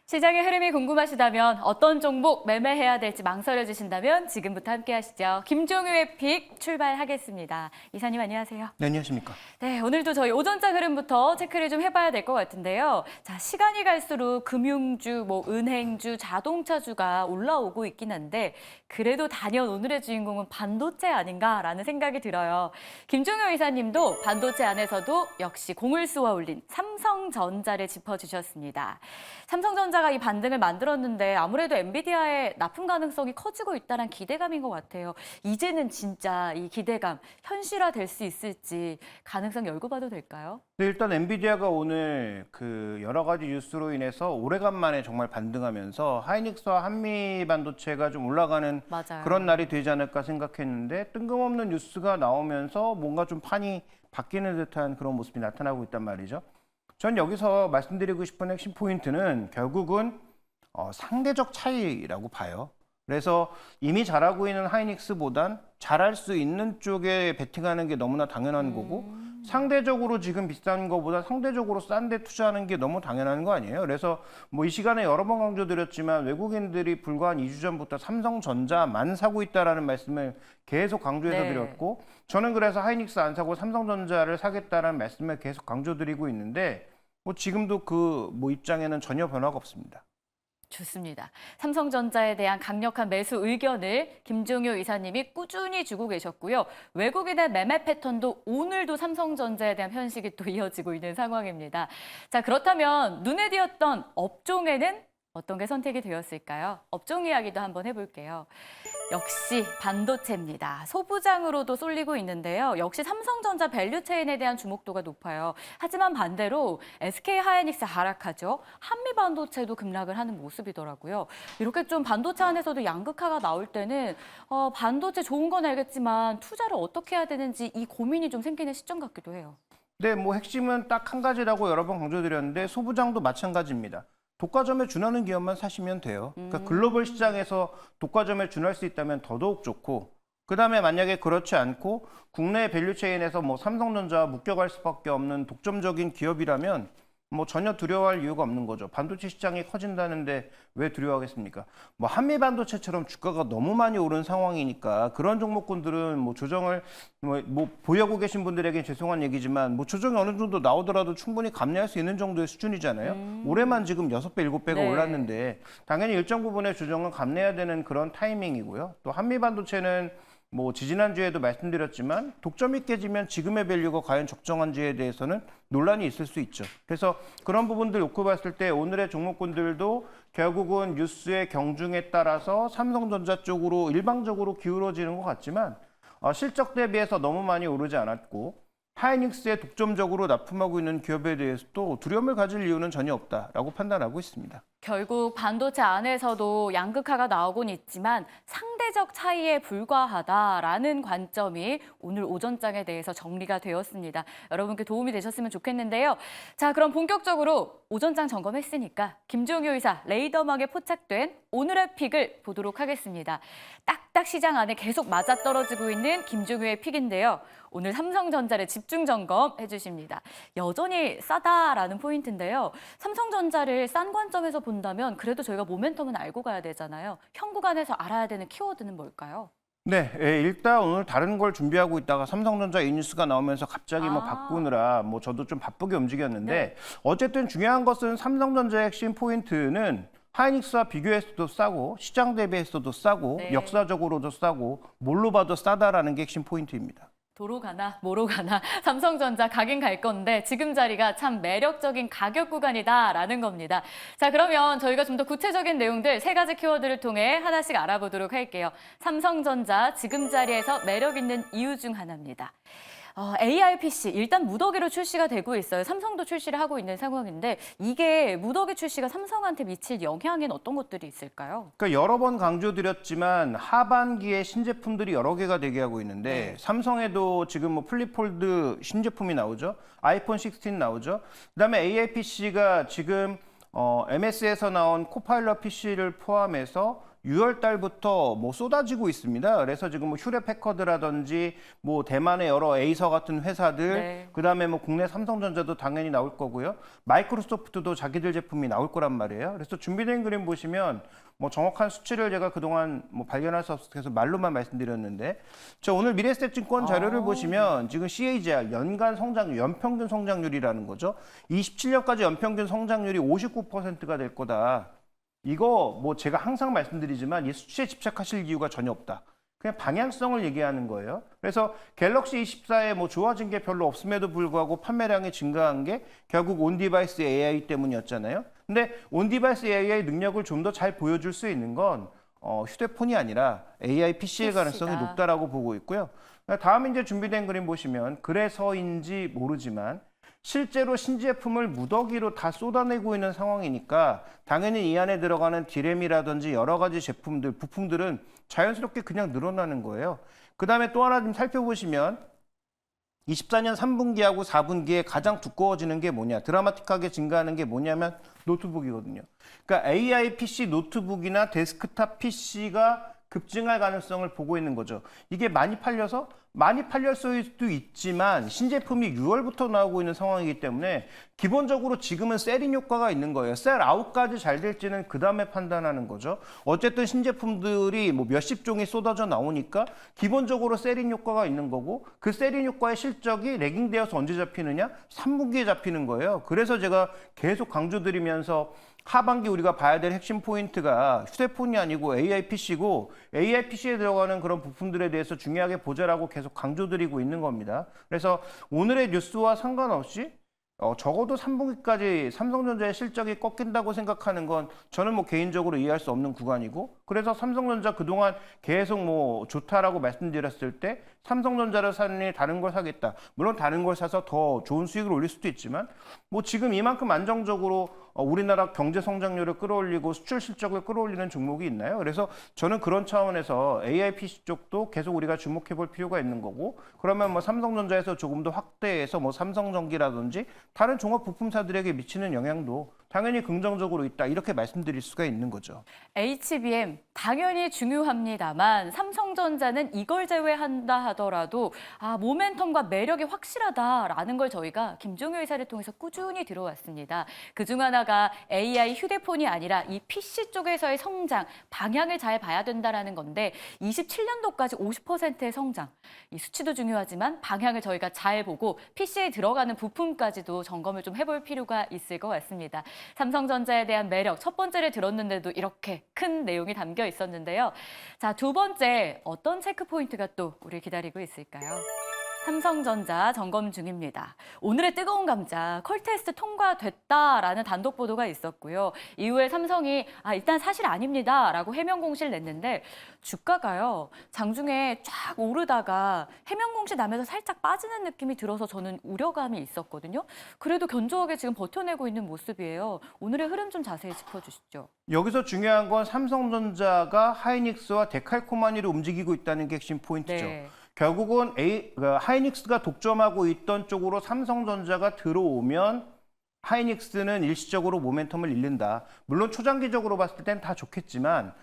시장의 흐름이 궁금하시다면 어떤 종목 매매해야 될지 망설여지신다면 지금부터 함께 하시죠. 김종유의 픽 출발하겠습니다. 이사님 안녕하세요. 네, 안녕하십니까. 네, 오늘도 저희 오전장 흐름부터 체크를 좀 해봐야 될 것 같은데요. 자, 시간이 갈수록 금융주, 은행주, 자동차주가 올라오고 있긴 한데 그래도 단연 오늘의 주인공은 반도체 아닌가라는 생각이 들어요. 김종유 이사님도 반도체 안에서도 역시 공을 쏘아 올린 삼성전자를 짚어주셨습니다. 삼성전자가 이 반등을 만들었는데 아무래도 엔비디아의 납품 가능성이 커지고 있다는 기대감인 것 같아요. 이제는 진짜 이 기대감 현실화될 수 있을지 가능성 열고 봐도 될까요? 네, 일단 엔비디아가 오늘 여러 가지 뉴스로 인해서 오래간만에 정말 반등하면서 하이닉스와 한미 반도체가 좀 올라가는 맞아요. 그런 날이 되지 않을까 생각했는데 뜬금없는 뉴스가 나오면서 뭔가 좀 판이 바뀌는 듯한 그런 모습이 나타나고 있단 말이죠. 전 여기서 말씀드리고 싶은 핵심 포인트는 결국은 상대적 차이라고 봐요. 그래서 이미 잘하고 있는 하이닉스보단 잘할 수 있는 쪽에 베팅하는 게 너무나 당연한 거고 상대적으로 지금 비싼 거보다 상대적으로 싼 데 투자하는 게 너무 당연한 거 아니에요? 그래서 이 시간에 여러 번 강조드렸지만 외국인들이 불과 한 2주 전부터 삼성전자만 사고 있다라는 말씀을 계속 강조해서 네. 드렸고 저는 그래서 하이닉스 안 사고 삼성전자를 사겠다라는 말씀을 계속 강조드리고 있는데 지금도 입장에는 전혀 변화가 없습니다. 좋습니다. 삼성전자에 대한 강력한 매수 의견을 김종효 이사님이 꾸준히 주고 계셨고요. 외국인의 매매 패턴도 오늘도 삼성전자에 대한 편식이 또 이어지고 있는 상황입니다. 자, 그렇다면 눈에 띄었던 업종에는 어떤 게 선택이 되었을까요? 업종 이야기도 한번 해볼게요. 역시 반도체입니다. 소부장으로도 쏠리고 있는데요. 역시 삼성전자 밸류체인에 대한 주목도가 높아요. 하지만 반대로 SK하이닉스 하락하죠. 한미반도체도 급락을 하는 모습이더라고요. 이렇게 좀 반도체 안에서도 양극화가 나올 때는 반도체 좋은 건 알겠지만 투자를 어떻게 해야 되는지 이 고민이 좀 생기는 시점 같기도 해요. 네, 핵심은 딱 한 가지라고 여러 번 강조드렸는데 소부장도 마찬가지입니다. 독과점에 준하는 기업만 사시면 돼요. 그러니까 글로벌 시장에서 독과점에 준할 수 있다면 더더욱 좋고 그다음에 만약에 그렇지 않고 국내 밸류체인에서 삼성전자와 묶여갈 수밖에 없는 독점적인 기업이라면 전혀 두려워할 이유가 없는 거죠. 반도체 시장이 커진다는데 왜 두려워하겠습니까? 한미 반도체처럼 주가가 너무 많이 오른 상황이니까 그런 종목군들은 조정을 보유하고 계신 분들에게 죄송한 얘기지만 조정이 어느 정도 나오더라도 충분히 감내할 수 있는 정도의 수준이잖아요. 올해만 지금 6배, 7배가 네. 올랐는데 당연히 일정 부분의 조정은 감내해야 되는 그런 타이밍이고요. 또 한미 반도체는 지지난주에도 말씀드렸지만 독점이 깨지면 지금의 밸류가 과연 적정한지에 대해서는 논란이 있을 수 있죠. 그래서 그런 부분들 놓고 봤을 때 오늘의 종목군들도 결국은 뉴스의 경중에 따라서 삼성전자 쪽으로 일방적으로 기울어지는 것 같지만 실적 대비해서 너무 많이 오르지 않았고 하이닉스에 독점적으로 납품하고 있는 기업에 대해서도 두려움을 가질 이유는 전혀 없다라고 판단하고 있습니다. 결국 반도체 안에서도 양극화가 나오곤 있지만 상대적 차이에 불과하다라는 관점이 오늘 오전장에 대해서 정리가 되었습니다. 여러분께 도움이 되셨으면 좋겠는데요. 자, 그럼 본격적으로 오전장 점검했으니까 김종효 이사 레이더망에 포착된 오늘의 픽을 보도록 하겠습니다. 딱딱 시장 안에 계속 맞아떨어지고 있는 김종효의 픽인데요. 오늘 삼성전자를 집중 점검해 주십니다. 여전히 싸다라는 포인트인데요. 삼성전자를 싼 관점에서 본다면 그래도 저희가 모멘텀은 알고 가야 되잖아요. 현 구간에서 알아야 되는 키워드는 뭘까요? 네, 일단 오늘 다른 걸 준비하고 있다가 삼성전자 이 뉴스가 나오면서 갑자기 바꾸느라 저도 좀 바쁘게 움직였는데 네. 어쨌든 중요한 것은 삼성전자의 핵심 포인트는 하이닉스와 비교했어도 싸고 시장 대비했어도 싸고 네. 역사적으로도 싸고 뭘로 봐도 싸다라는 게 핵심 포인트입니다. 도로 가나 뭐로 가나 삼성전자 가긴 갈 건데 지금 자리가 참 매력적인 가격 구간이다라는 겁니다. 자, 그러면 저희가 좀 더 구체적인 내용들 세 가지 키워드를 통해 하나씩 알아보도록 할게요. 삼성전자 지금 자리에서 매력 있는 이유 중 하나입니다. AI PC 일단 무더기로 출시가 되고 있어요. 삼성도 출시를 하고 있는 상황인데 이게 무더기 출시가 삼성한테 미칠 영향엔 어떤 것들이 있을까요? 그러니까 여러 번 강조드렸지만 하반기에 신제품들이 여러 개가 대기하고 있는데 삼성에도 지금 플립 폴드 신제품이 나오죠. 아이폰 16 나오죠. 그다음에 AI PC가 지금 MS에서 나온 코파일럿 PC를 포함해서 6월 달부터 뭐 쏟아지고 있습니다. 그래서 지금 뭐 휴레패커드라든지 뭐 대만의 여러 에이서 같은 회사들, 네. 그다음에 뭐 국내 삼성전자도 당연히 나올 거고요. 마이크로소프트도 자기들 제품이 나올 거란 말이에요. 그래서 준비된 그림 보시면 뭐 정확한 수치를 제가 그동안 뭐 발견할 수 없어서 말로만 말씀드렸는데, 저 오늘 미래에셋증권 자료를 보시면 지금 CAGR 연간 성장률, 연평균 성장률이라는 거죠. 27년까지 연평균 성장률이 59%가 될 거다. 이거 뭐 제가 항상 말씀드리지만 이 수치에 집착하실 이유가 전혀 없다. 그냥 방향성을 얘기하는 거예요. 그래서 갤럭시 24에 뭐 좋아진 게 별로 없음에도 불구하고 판매량이 증가한 게 결국 온디바이스 AI 때문이었잖아요. 근데 온디바이스 AI 능력을 좀 더 잘 보여줄 수 있는 건 휴대폰이 아니라 AI PC일 가능성이 PC다. 높다라고 보고 있고요. 다음 이제 준비된 그림 보시면 그래서인지 모르지만 실제로 신제품을 무더기로 다 쏟아내고 있는 상황이니까 당연히 이 안에 들어가는 디램이라든지 여러 가지 제품들, 부품들은 자연스럽게 그냥 늘어나는 거예요. 그 다음에 또 하나 좀 살펴보시면 24년 3분기하고 4분기에 가장 두꺼워지는 게 뭐냐, 드라마틱하게 증가하는 게 뭐냐면 노트북이거든요. 그러니까 AI PC 노트북이나 데스크탑 PC가 급증할 가능성을 보고 있는 거죠. 이게 많이 팔려서 많이 팔릴 수도 있지만 신제품이 6월부터 나오고 있는 상황이기 때문에 기본적으로 지금은 셀인 효과가 있는 거예요. 셀 아웃까지 잘 될지는 그 다음에 판단하는 거죠. 어쨌든 신제품들이 뭐 몇십 종이 쏟아져 나오니까 기본적으로 셀인 효과가 있는 거고, 그 셀인 효과의 실적이 레깅되어서 언제 잡히느냐? 3분기에 잡히는 거예요. 그래서 제가 계속 강조드리면서 하반기 우리가 봐야 될 핵심 포인트가 휴대폰이 아니고 AI PC고, AI PC에 들어가는 그런 부품들에 대해서 중요하게 보자라고 계속 강조드리고 있는 겁니다. 그래서 오늘의 뉴스와 상관없이 적어도 3분기까지 삼성전자의 실적이 꺾인다고 생각하는 건 저는 뭐 개인적으로 이해할 수 없는 구간이고, 그래서 삼성전자 그동안 계속 뭐 좋다라고 말씀드렸을 때 삼성전자를 사느니 다른 걸 사겠다. 물론 다른 걸 사서 더 좋은 수익을 올릴 수도 있지만 뭐 지금 이만큼 안정적으로 우리나라 경제 성장률을 끌어올리고 수출 실적을 끌어올리는 종목이 있나요? 그래서 저는 그런 차원에서 AI PC 쪽도 계속 우리가 주목해 볼 필요가 있는 거고, 그러면 뭐 삼성전자에서 조금 더 확대해서 뭐 삼성전기라든지 다른 종합 부품사들에게 미치는 영향도 당연히 긍정적으로 있다, 이렇게 말씀드릴 수가 있는 거죠. HBM 당연히 중요합니다만 삼성전자는 이걸 제외한다 하더라도 모멘텀과 매력이 확실하다라는 걸 저희가 김종효 이사를 통해서 꾸준히 들어왔습니다. 그중 하나가 AI 휴대폰이 아니라 이 PC 쪽에서의 성장 방향을 잘 봐야 된다라는 건데, 27년도까지 50%의 성장, 이 수치도 중요하지만 방향을 저희가 잘 보고 PC에 들어가는 부품까지도 점검을 좀 해볼 필요가 있을 것 같습니다. 삼성전자에 대한 매력 첫 번째를 들었는데도 이렇게 큰 내용이 담겨 있었는데요. 자, 두 번째 어떤 체크 포인트가 또 우리 기다리고 있을까요? 삼성전자 점검 중입니다. 오늘의 뜨거운 감자, 컬 테스트 통과됐다라는 단독 보도가 있었고요. 이후에 삼성이 일단 사실 아닙니다라고 해명 공시를 냈는데, 주가가요 장중에 쫙 오르다가 해명 공시 나면서 살짝 빠지는 느낌이 들어서 저는 우려감이 있었거든요. 그래도 견조하게 지금 버텨내고 있는 모습이에요. 오늘의 흐름 좀 자세히 짚어주시죠. 여기서 중요한 건 삼성전자가 하이닉스와 데칼코마니를 움직이고 있다는 게 핵심 포인트죠. 네. 결국은 하이닉스가 독점하고 있던 쪽으로 삼성전자가 들어오면 하이닉스는 일시적으로 모멘텀을 잃는다. 물론 초장기적으로 봤을 땐 다 좋겠지만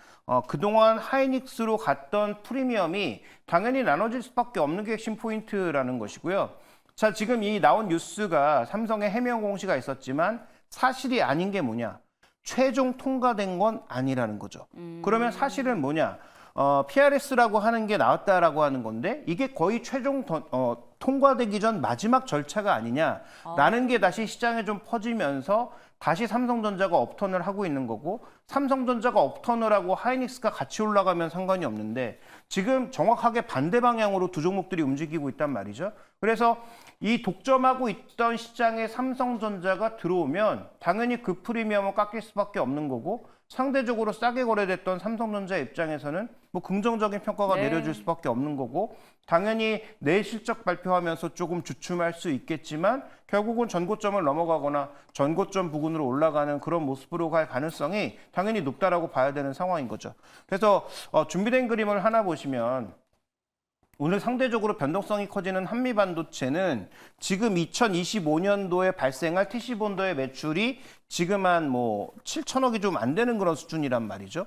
그동안 하이닉스로 갔던 프리미엄이 당연히 나눠질 수밖에 없는 게 핵심 포인트라는 것이고요. 자, 지금 이 나온 뉴스가 삼성의 해명 공시가 있었지만 사실이 아닌 게 뭐냐? 최종 통과된 건 아니라는 거죠. 그러면 사실은 뭐냐? PRS라고 하는 게 나왔다라고 하는 건데, 이게 거의 최종 통과되기 전 마지막 절차가 아니냐라는 게 다시 시장에 좀 퍼지면서 다시 삼성전자가 업턴을 하고 있는 거고, 삼성전자가 업턴을 하고 하이닉스가 같이 올라가면 상관이 없는데 지금 정확하게 반대 방향으로 두 종목들이 움직이고 있단 말이죠. 그래서 이 독점하고 있던 시장에 삼성전자가 들어오면 당연히 그 프리미엄은 깎일 수밖에 없는 거고, 상대적으로 싸게 거래됐던 삼성전자 입장에서는 뭐 긍정적인 평가가 내려질 수밖에 없는 거고, 당연히 내일 실적 발표하면서 조금 주춤할 수 있겠지만 결국은 전고점을 넘어가거나 전고점 부근으로 올라가는 그런 모습으로 갈 가능성이 당연히 높다라고 봐야 되는 상황인 거죠. 그래서 준비된 그림을 하나 보시면, 오늘 상대적으로 변동성이 커지는 한미반도체는 지금 2025년도에 발생할 TC본도의 매출이 지금 한 뭐 7천억이 좀 안 되는 그런 수준이란 말이죠.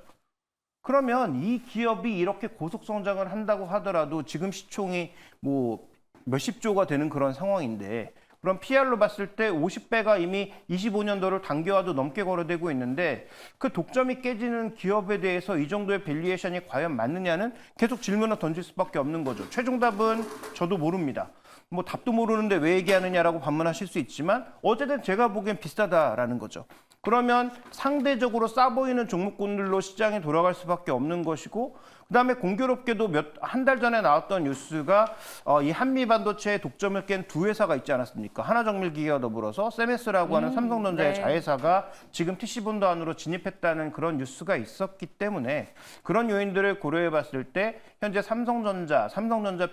그러면 이 기업이 이렇게 고속 성장을 한다고 하더라도 지금 시총이 뭐 몇십 조가 되는 그런 상황인데 그럼 PR로 봤을 때 50배가 이미 25년도를 단기화도 넘게 거래되고 있는데 그 독점이 깨지는 기업에 대해서 이 정도의 밸류에이션이 과연 맞느냐는 계속 질문을 던질 수밖에 없는 거죠. 최종 답은 저도 모릅니다. 뭐 답도 모르는데 왜 얘기하느냐라고 반문하실 수 있지만 어쨌든 제가 보기엔 비슷하다라는 거죠. 그러면 상대적으로 싸 보이는 종목군들로 시장이 돌아갈 수밖에 없는 것이고 그다음에 공교롭게도 한 달 전에 나왔던 뉴스가 이 한미 반도체의 독점을 깬 두 회사가 있지 않았습니까? 하나정밀기계와 더불어서 세메스라고 하는 삼성전자의 네. 자회사가 지금 TC본도 안으로 진입했다는 그런 뉴스가 있었기 때문에 그런 요인들을 고려해 봤을 때 현재 삼성전자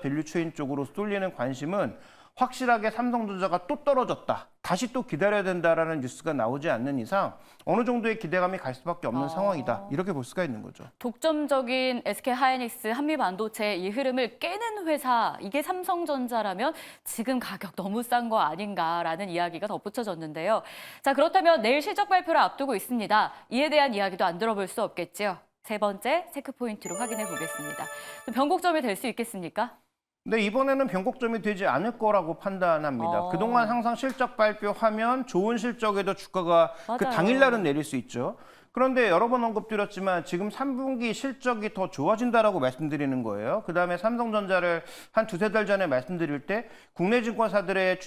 밸류체인 쪽으로 쏠리는 관심은 확실하게 삼성전자가 또 떨어졌다. 다시 또 기다려야 된다라는 뉴스가 나오지 않는 이상 어느 정도의 기대감이 갈 수밖에 없는 상황이다. 이렇게 볼 수가 있는 거죠. 독점적인 SK하이닉스, 한미반도체의 이 흐름을 깨는 회사, 이게 삼성전자라면 지금 가격 너무 싼 거 아닌가라는 이야기가 덧붙여졌는데요. 자, 그렇다면 내일 실적 발표를 앞두고 있습니다. 이에 대한 이야기도 안 들어볼 수 없겠죠. 세 번째 체크포인트로 확인해 보겠습니다. 좀 변곡점이 될 수 있겠습니까? 근데 이번에는 변곡점이 되지 않을 거라고 판단합니다. 그동안 항상 실적 발표하면 좋은 실적에도 주가가 그 맞아요. 당일날은 내릴 수 있죠. 그런데 여러 번 언급드렸지만 지금 3분기 실적이 더 좋아진다라고 말씀드리는 거예요. 그다음에 삼성전자를 한 두세 달 전에 말씀드릴 때 국내 증권사들의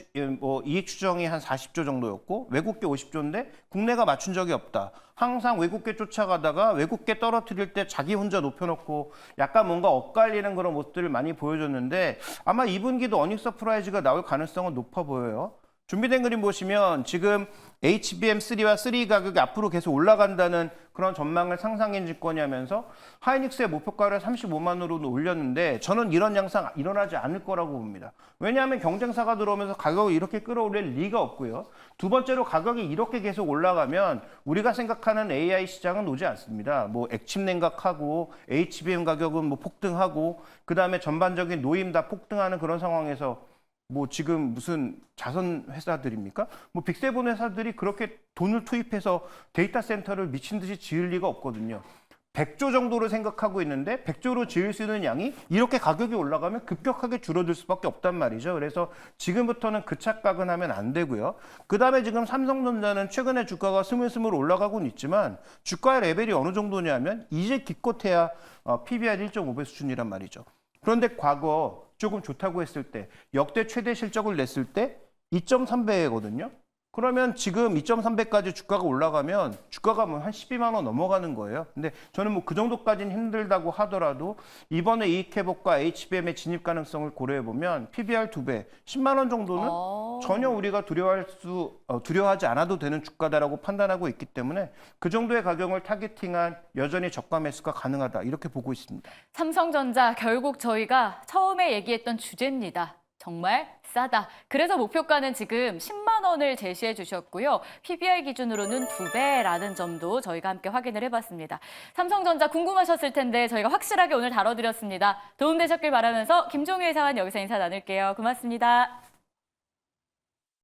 이익 추정이 한 40조 정도였고 외국계 50조인데 국내가 맞춘 적이 없다. 항상 외국계 쫓아가다가 외국계 떨어뜨릴 때 자기 혼자 높여놓고 약간 뭔가 엇갈리는 그런 모습들을 많이 보여줬는데 아마 2분기도 어닝 서프라이즈가 나올 가능성은 높아 보여요. 준비된 그림 보시면 지금 HBM3와 3 가격이 앞으로 계속 올라간다는 그런 전망을 상상인증권이 하면서 하이닉스의 목표가를 35만으로 올렸는데 저는 이런 양상 일어나지 않을 거라고 봅니다. 왜냐하면 경쟁사가 들어오면서 가격을 이렇게 끌어올릴 리가 없고요. 두 번째로 가격이 이렇게 계속 올라가면 우리가 생각하는 AI 시장은 오지 않습니다. 뭐 액침 냉각하고 HBM 가격은 뭐 폭등하고 그다음에 전반적인 노임 다 폭등하는 그런 상황에서 뭐 지금 무슨 자선 회사들입니까? 뭐 빅세븐 회사들이 그렇게 돈을 투입해서 데이터 센터를 미친 듯이 지을 리가 없거든요. 100조 정도로 생각하고 있는데 100조로 지을 수 있는 양이 이렇게 가격이 올라가면 급격하게 줄어들 수밖에 없단 말이죠. 그래서 지금부터는 그 착각은 하면 안 되고요. 그다음에 지금 삼성전자는 최근에 주가가 스물스물 올라가고는 있지만 주가의 레벨이 어느 정도냐면 이제 기껏해야 PBR 1.5배 수준이란 말이죠. 그런데 과거 조금 좋다고 했을 때 역대 최대 실적을 냈을 때 2.3배거든요. 그러면 지금 2.3배까지 주가가 올라가면 주가가 뭐 한 12만 원 넘어가는 거예요. 근데 저는 뭐 그 정도까지는 힘들다고 하더라도 이번에 이익회복과 HBM의 진입 가능성을 고려해 보면 PBR 2배, 10만 원 정도는 전혀 우리가 두려워하지 않아도 되는 주가다라고 판단하고 있기 때문에 그 정도의 가격을 타겟팅한 여전히 저가 매수가 가능하다 이렇게 보고 있습니다. 삼성전자 결국 저희가 처음에 얘기했던 주제입니다. 정말 싸다. 그래서 목표가는 지금 10만 원을 제시해 주셨고요. PBR 기준으로는 2배라는 점도 저희가 함께 확인을 해봤습니다. 삼성전자 궁금하셨을 텐데 저희가 확실하게 오늘 다뤄드렸습니다. 도움되셨길 바라면서 김종희 회사관 여기서 인사 나눌게요. 고맙습니다.